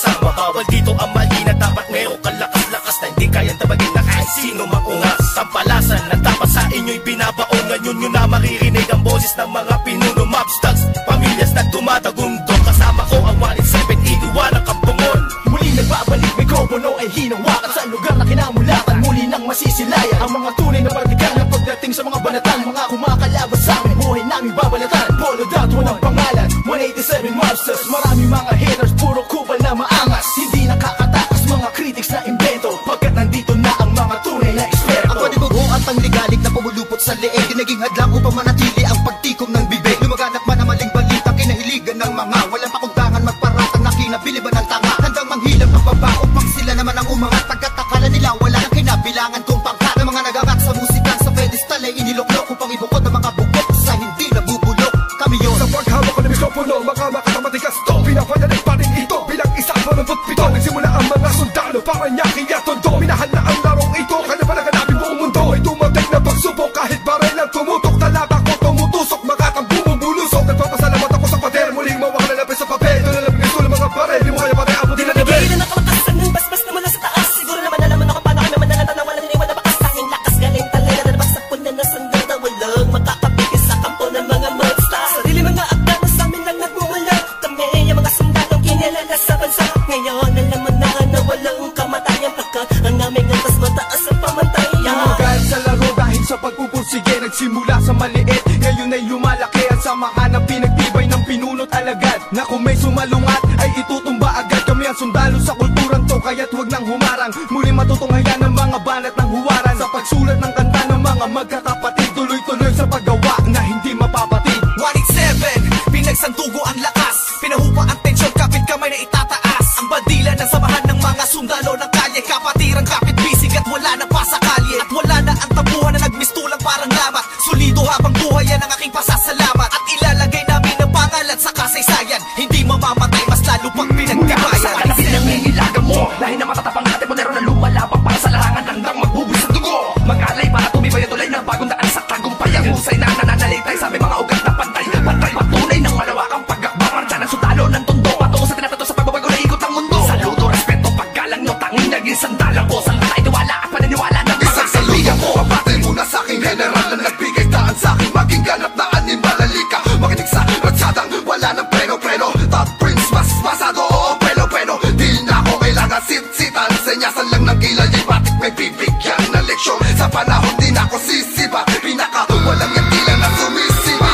kasama. Bawal dito ang mali na dapat meron kang lakas-lakas na hindi kayang tabagin na kahit sino maungas. Sampalasan na dapat sa inyo'y binabaon. Ngayon nyo na maririnig ang boses ng mga pinuno, mobsters, pamilyas na tumatagundong. Kasama ko ang 187, iniwanang kampungon. Muli nagbabalik, mikropono ay hinawakan sa lugar na kinamulatan. Muli nang masisilayan ang mga tunay na partikan na pagdating sa mga banatan. Mga kumakalabas sa amin, buhay namin babalatan. Polo dot, walang pangalan, 187 mobsters. Marami mga haters, puro kupal na maangas. Hindi nakakatakas mga critics na invento, pagkat nandito na ang mga tunay na eksperto. Ang panibago at ang ligalik na pumulupot sa leeg, naging hadlang upang manatili ang pagtikom ng bibig. Lumaganap man ang maling balita, kinahiligan ng mga walang pakundangan, magparatang na kinabiliban ng tanga. Handang manghilang pababa upang sila naman ang umangat. Pagkat akala nila wala nang kinabilangan kung pangkat. Ang mga nagangat sa musikang sa pedestal ay iniloklok upang ibukod ang mga bukod sa hindi nabubulok. Kami yun. Sa paghawak ko ng mikropono, mga matigas to, pinapadalig pa rin ito bilang isang 27. Nagsimula ang mga sundalo para Nyaki at Tondo. Minahal na ang larong ito, kanya pa naganapin buong mundo. Ay tumating na pagsubok kahit baril ang tumutok. Talaba ko tumutusok, makatang bumubulusok. Nagpapasalamat ako sa pader, muling mawak na lapis sa papel. Ito na lang gusto ng mga baril, di mo kaya pati abutin na nabel. Nagigilan ang kamatasan ng basbas na mula sa taas. Siguro naman alam mo na kung paano kami mananatan na walang iniwan na bakas. Tanging lakas galing talaga na nabagsak po na nasandal na walang makakapigil sa kampo ng mga monsters. Sarili mga akda na sa amin lang nagmumula. Kami ang mga sundalong kinilala sa bansa. Ngayon alam mo na walang kamatayan, pagkat ang aming antas mataas ang pamantayan. Kahit sa laro dahil sa pagpupursige, nagsimula sa maliit, ngayon ay lumalaki. Ang samahan ng pinagtibay ng pinunot alagad, na kung may sumalungat ay itutumba agad. Kami ang sundalo sa kulturang to, kaya't huwag nang humarang. Muli matutunghayan ng mga banat ng huwaran. Sa pagsulat ng kanta ng mga magkakapatid, tuloy-tuloy sa paggawa na hindi mapapatid. 187, pinagsandugo ang lakas, pinahupa ang tensyon, kapit kamay na itataas. Ang bandila ng samahan ng mga sundalo ng kalye, kapatirang kapit bisig at wala na pa sa kalye. At wala na ang tabuhan na nagmistulang parang lamat. Solido habang buhay yan ang aking pasasalamat. At ilalagay namin ang pangalan sa kasaysayan, hindi mamamatay, mas lalo pang pinagkabayan. Sa kasi nangingilagan mo, lahi na matatapang natin mo na lumalabang para sa larangan, handang magbubuis ng dugo. Mag-alay para tumibay ang tulay ng bagong daan sa tagumpay. Ang husay na nananalitay sa aming mga ugat na pantay. Pantay patunay ng malawakang pag-akbangan dyan ang sundalo ng tondo. Patungo sa tinatato sa pagbabago na ikot ang mundo. Saludo, respeto, paggalang no, tanging naging sandalan ko. Sa katay, tiwala at paniniwala ng mga kaibigan ko. Pabatay muna sa aking general na nagbigay daan sa aking maging ganap na animal. Halika, makinig sa ratsadang wala ng preno-preno. Top Prince, mas masado, oo, preno-preno. Di na ako kailangan sit-sitan, senyasan lang ng kilay. Batik may bibigyan na leksyon. Sa panahon di na ako sisipa, pinaka walang yung tila na sumisipa.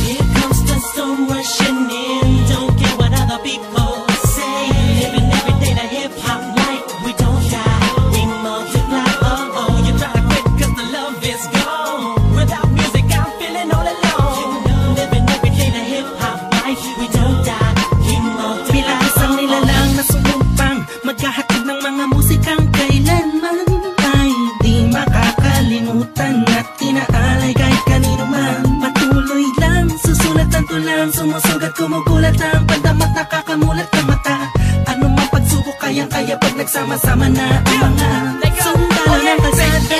Here comes the storm rushing in, don't care what other people say. Living every day the hip-hop life, we don't die, we multiply. Oh, you try to quit cause the love is gone. Without music I'm feeling all alone. Living every day the hip-hop life, we don't die, we multiply. Bilang isang nilalang na sumumpang maghahatid ng mga musikang kailanman ay di makakalimutan at inaalay kahit kanino man. Patuloy lang, susulat ang tulang, sumusugat, kumugulat ang pandamat, nakakamulat ang mata. Ano mang pagsubok kayang-kaya pag nagsama-sama na ang mga sundalo ng kalsada.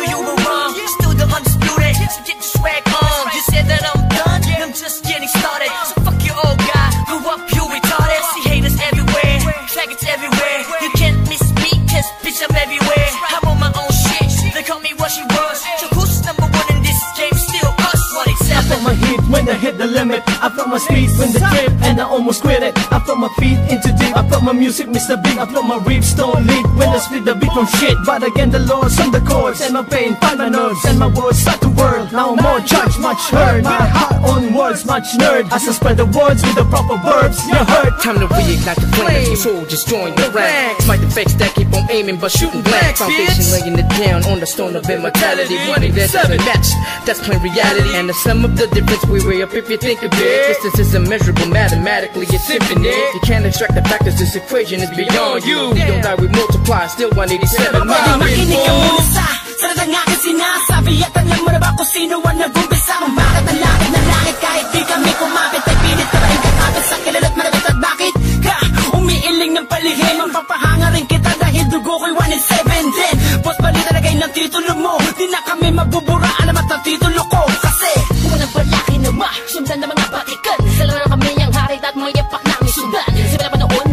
You were wrong, still the undisputed. So get your swag on. You said that I'm done, I'm just getting started. So fuck your old guy, grew up you retarded. See haters everywhere, faggots everywhere. You can't miss me, cause bitch I'm everywhere. I'm on my own shit, they call me what she was. So who's number one in this game? Still us, 187. I felt my heat when I hit the limit. I felt my speed when the trip and I almost quit it. I felt my feet into deep. I felt my music miss the beat. I felt my riffs don't lead when I split the beat from shit. But again the Lord's on the chords and my pain find my nerves and my words start to whirl. Now more judge, much heard. My heart on words, much nerd. As I spread the words with the proper verbs, you heard. Time to reignite the flame. Your soul just join the ranks. Smite the fakes that keep on aiming but shooting blank. Foundation laying it down on the stone of immortality. One that doesn't match, that's plain reality. And the sum of the difference we weigh up if you think of it. Distance is immeasurable, mathematically it's infinite. You can't extract the factors, this equation is beyond you. We don't die, we multiply, still 187. Makinig ka muna sa sarad ang aking sinasabi. At alam mo na ba kung sino ang nag-umpisa? Kung bakit ang langit na langit kahit di kami kumapit. Ay pilit ka rin kakapit sa kilala't malapit. At bakit ka umiiling ng palihim? Ang papahanga rin kita dahil dugo ko'y 187 din. Boss balita lagay ng titulo mo, di na kami mabubura. Alamat ng titulo ko kasi unang palaki na sundan ng mga batikan. Sila na kami ang hari at mga yapak namin sundan. Sila na pa noon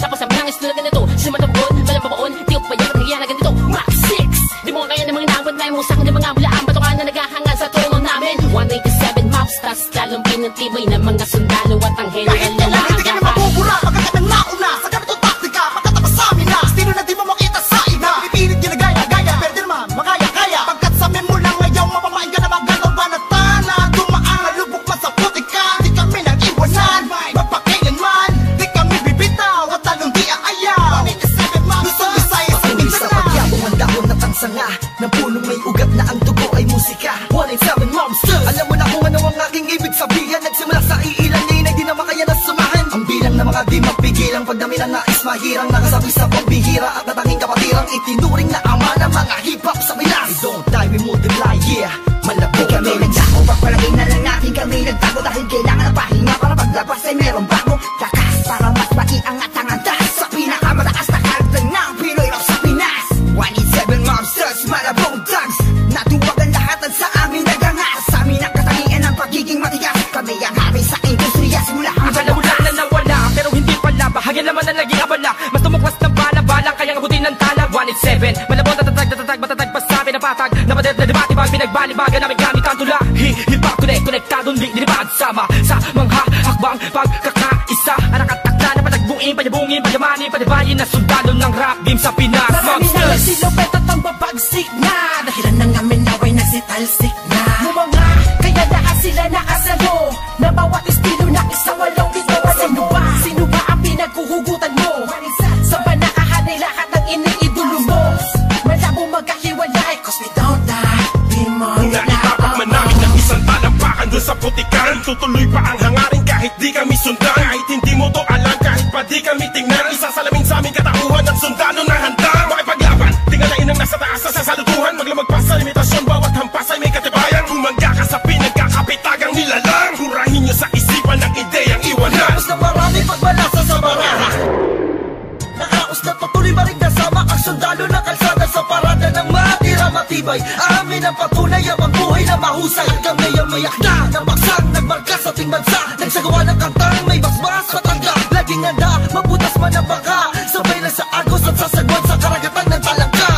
Tapos ang nangis na ganito, sila matabugon, walang babaon, di ko papayagan ng na ganito. Max 6, di mo kaya ng mga inawad na yung musang ng mga bulaan, batukan na naghahangan sa trono namin. 187 mobsters, lalong pinatibay ng mga sundalo at ang general kahit na kailan hindi ka na mabubura, magkakit ng nauna sa ganito taktika, magkatapas sa amin na estilo na di mo makita sa iba. Pinipilit ginagaya-gaya, pero di naman makaya-kaya, pagkat sa amin mo lang ngayon mapamain ka na magalaw ba na tana, dumaan lubok man sa putika, di kami nang iwanan, magpakailanman, di kami bibitaw at lalong di aayaw. 187 mobsters, Luzon, Visayas, Patuloy sa pagyabong ang dahon ng tangsanga, ng punong may ugat na ang dugo ay musika. 187 Mobsters, alam mo na kung ano ang aking ibig sabihin. Nagsimula sa iilan din ay di na makaya na samahan. Ang bilang na mga di mapigilang pagdami na nais mahirang, nakasabi sa pambihira at natanging kapatirang itinuring na ama ng mga hip-hop sa Pinas. We don't die, we multiply, yeah. Malabo kami nagdako, pagpalagay na lang natin kami nagtago, dahil kailangan ng pahinga para paglabas ay merong bagong lakas, para mas maiangat ang antas sa pinakamataas na karagdag ng Pinoy rock sa Pinas. 187 Mobsters, malabong thugs, natuwagan lahat at sa amin nagangas. Sa amin ang katangian ng pagiging matigas, kami ang hari sa industriya simula ang Wala na nawala, pero hindi pala, bahagyan naman na naging abala. Mas tumuklas ng bala-balang, kayang abutin ng tala. 187, malabong tatatag, matatag pa sa amin ang patag, napadet na dibatibag, pinagbalibagan namin gamit ang tula. Hip-hop konektadong dinibag, sama sa mga hakbang pagkakaisa. Ang nakatakla na panagbuin, panyabungin, panyamanin, panibayin na sundalo ng rap game sa Pinas. marami na nagsilupet at ang babagsik na, dahilan ng amin naway nagsitalsik na. Mga kaya lahat sila nakasalo, na bawat estilo na isang walong ito. Sino ba ang pinaghuhugutan mo? Sa ba nakahanay lahat ng iniidolo mo? Malabo magkahiwalay, cause we don't die, we multiply. Naitapak man namin ng isang talampakan doon sa putikan, tutuloy pa ang hangarin kahit di kami sundan. Kahit hindi mo to alam, kahit pa di kami tingnan, isasalamin sa aming katauhan ng sundalo na handa makipaglaban. Tingalain ang nasa taas sa sasaluduhan, maglamag pa sa limitasyon, bawat hampas ay may katibayan. Bumangga ka sa pinagkakapitagang nilalang, kurahin nyo sa isipan ng ideyang iwanan. Tapos na marami pagbalasa sa baraha, nakaos na patuloy maring nasama ang sundalo na kalsada sa parada ng matira matibay. Amin ang patunay ang buhay na mahusay, kami ang mayakda ng baksang nagmarka sa ating bansa, nagsagawa ng kantang may basbas matangga, laging handa maputas man ang baka, sabay lang sa agos at sasagwan sa karagatan ng talangka.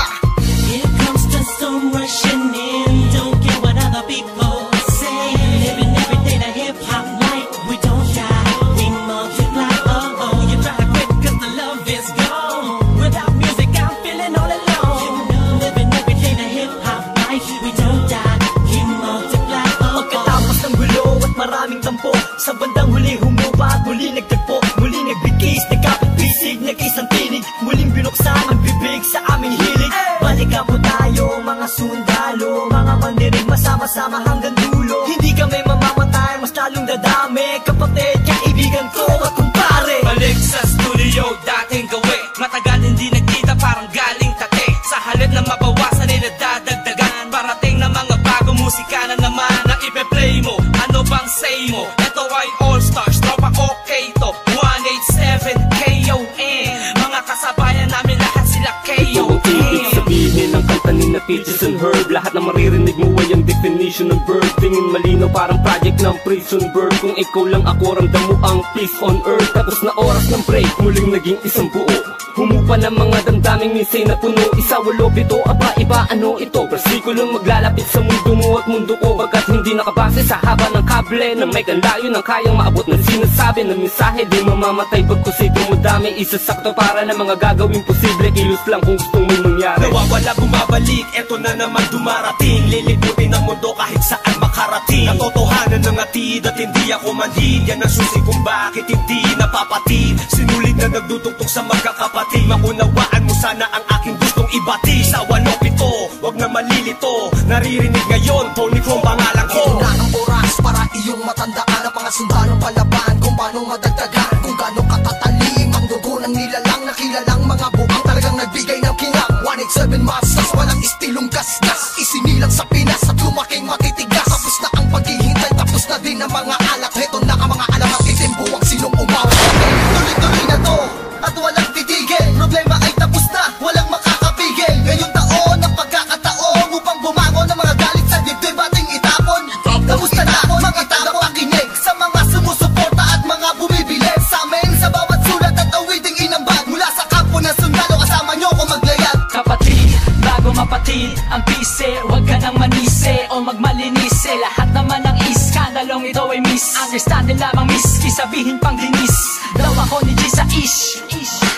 Here comes the storm rushing in. Don't care what other people say. Living every day the hip hop life. We don't die, we multiply. Oh oh, you try to quit 'cause the love is gone. Without music, I'm feeling all alone. Living every day the hip hop life. We don't die, we multiply. Oh oh. Pagkatapos ng gulo at maraming tampo, sa bandang huli humupa at muli nagtagpo, muli nagbigis, nagkapit-bisig, nag-isang tinig, muling binuksan ang bibig sa aming hilig. Balikan po tayo mga sundalo, mga mandinig, masama-sama hanggang dulo. Hindi kami mamamatay, mas lalong dadami, kapatid, kaibigan ko at kumpare. Balik sa studio, dating gawi, matagal hindi nagkita, parang galing tate. Sa halip na mabawasan ay nadadagdagan, parating na mga bagong musika na naman na ipe-play mo. Ano bang say mo? Ito ay All Stars, tropa okay to 187 KON, mga kasabayan namin lahat sila KON. Ibig sabihin ng kanta ni na Peaches and Herb, lahat na maririnig mo ay ang definition ng bird. Tingin malinaw parang project ng prison bird. Kung ikaw lang ako, ramdam mo ang peace on earth. Tapos na oras ng break, muling naging isang buo. Humupa ng mga damdaming minsay na puno. Isa, walo, pito, aba, iba, ano ito? Persikulang maglalapit sa mundo mo at mundo ko, bagkat hindi nakabase sa haba ng kable na may kanlayo ng kayang maabot ng sinasabi ng mensahe. Di mamamatay pagkusito mo dami, isasakto para na mga gagawin posible. Kilos lang kung gusto mong mangyari. Nawawala, bumabalik, eto na naman dumarating. Liliputin ang mundo kahit saan makarating. Natotohanan ng atid at hindi ako manhid. Yan ang susi kung bakit hindi napapatid. Sinulit na nagdudugtong sa magkakapatid. Maunawaan mo sana ang aking gustong ibati. Sa 107, wag na malilito. Naririnig ngayon, Tony Chrome pangalan ko. Ito na ang oras para iyong matandaan ang mga sundalong palaban, kung paano madagdagan, kung gaano katatalim ang dugo ng nilalang na kilalang mga buang talagang nagbigay ng kinang. 187 Mobsters, walang istilong gasgas, isinilang sa Pinas at lumaking matitigas. Tapos na ang paghihintay, tapos na din ang mga alak. Heto na ang mga alamat, itimbuwang sinong umawat. Tuloy-tuloy na to at walang titigil, problema ay tapos na, walang makakapigil. Ngayong taon ang pagkakataon upang bumangon ng mga galit sa dibdib ating itapon. Kamusta na mga tagapakinig sa mga sumusuporta at mga bumibili sa amin, sa bawat sulat at awiting inamba. ikaw ay miss. Understanding lamang miss, isabihin pang dinis. Daw ako ni G sa ish.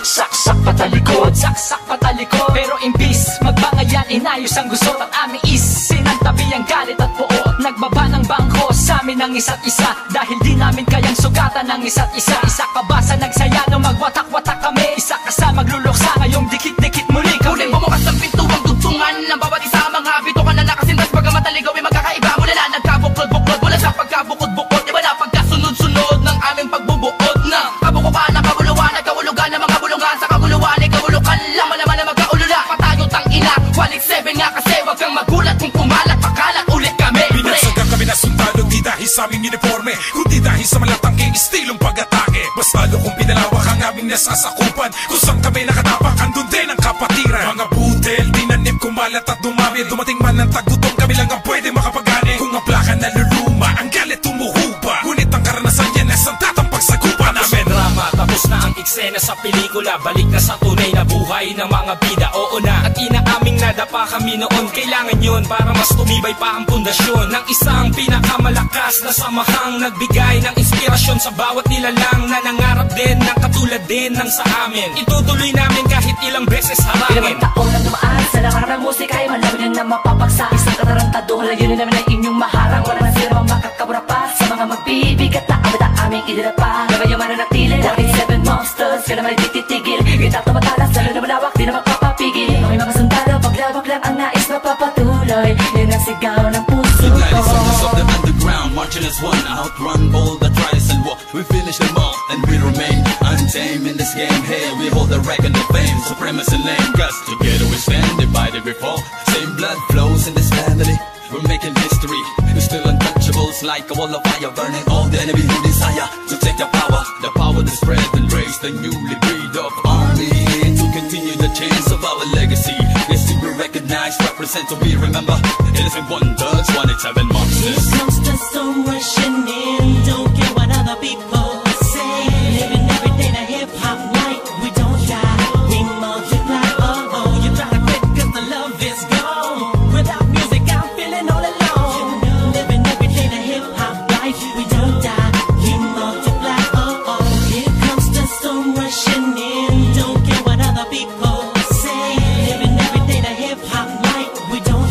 Saksak patalikod, saksak patalikod. Pero imbis magbangayan, inayos ang gusot at aming is. Sinantabi ang galit at puot, nagbaba ng bangko sa amin ng isa't isa. Dahil di namin kayang sugatan ng isa't isa. Isa ka ba sa nagsaya nung magwatak-watak kami? Isa ka sa magluluksa ngayong dikit-dikit muli kami. Huling bumukas ng pintuang dugtungan ng bawat isa. Mga bitukan na nakasintas pagka mataligaw ay magkakaiba. Mula na nagkabuklod-buklod, mula sa pagkabukod-bukod. Iba na pagkasunod-sunod ng aming pagbubuod na kabukukan ng kabuluhan at kahulugan ng mga bulungan. Sa kabuluhan ay kahulukan lang, malaman na magkaulula. Patayo tang ina, walit 7 nga kasi wag kang magulat kung kumalat, pakalat ulit kami. Binagsagang kami na sundalo, di dahil sa aming uniforme, kundi dahil sa malatangking estilong pag-atake. Mas lalo kung pinalawak ang aming nasasakupan, kung saan kami nakatapak, andun din ang kapatiran. Mga budel, dinanim, kumalat at dumami. Dumating man ang tagutom, kami lang ang pwede makapagani. Kung ang plaka naluluma, ang galit tumuhuba. Ngunit ang karanasan yan ay santatang pagsagupa namin. Drama, tapos na ang eksena sa pelikula. Balik na sa tunay na buhay ng mga bida. Oo na, at inaaming nadapa kami noon. Kailangan yun para mas tumibay pa ang pundasyon ng isang pinakamalakas na samahang nagbigay ng inspirasyon sa bawat nilalang na nangarap din ng katulad din ng sa amin. Itutuloy namin kahit ilang beses harangin. Ilang taon na dumaan sa lakarang ng musika ay malamin na mapapagsa. Isang katarantado, layunin namin ay inyong maharang. Wala na sila makakabura pa sa mga magbibigat na abata aming idinapa. Gagayang mananatili, dahil 7 monsters, ka naman ititigil. Kita tumatalas, lalo na malawak, di na magpapapigil. May mga sundalo, paglawak lang ang nais mapapatuloy. Yan ang sigaw ng puso ko. Of the underground, marching as one, outrun all the tries and war. We finish them all, and we remain untamed in this game. Hey, we hold the record of fame, supremacy lane. Cause together we stand, divided we fall. Same blood flows in this family. We're making history, we're still untouchables. Like a wall of fire, burning all the enemy who desire to take the power to spread and raise the newly breed of army. To continue the chains of our legacy is to be recognized, represent, to be remembered. Innocent wonders, 187 monsters. Here comes the storm rushing in. Don't care what other people say. Living every day the hip hop like we don't die. We multiply. Oh oh, you try to quit 'cause the love is gone. Without music, I'm feeling all alone. Living every day the hip hop life we don't die. We multiply. Oh oh, here comes the storm rushing in. Don't care what other people say. Living every day the hip hop like we don't